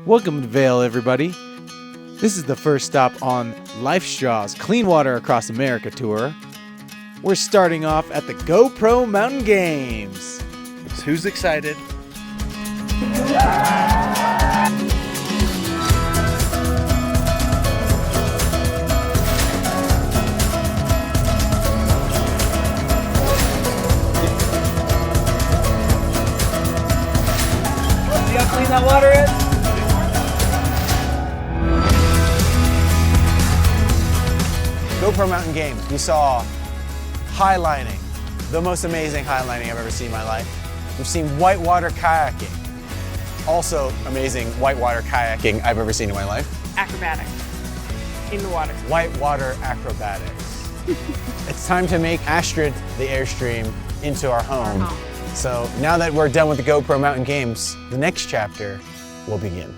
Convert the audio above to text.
Welcome to Vail, everybody. This is the first stop on LifeStraw's Clean Water Across America tour. We're starting off at the GoPro Mountain Games. So who's excited? See how clean that water is? GoPro Mountain Games, we saw highlining, the most amazing highlining I've ever seen in my life. We've seen whitewater kayaking, also amazing whitewater kayaking I've ever seen in my life. Acrobatics in the water. Whitewater acrobatics. It's time to make Astrid, the Airstream, into our home. So now that we're done with the GoPro Mountain Games, the next chapter will begin.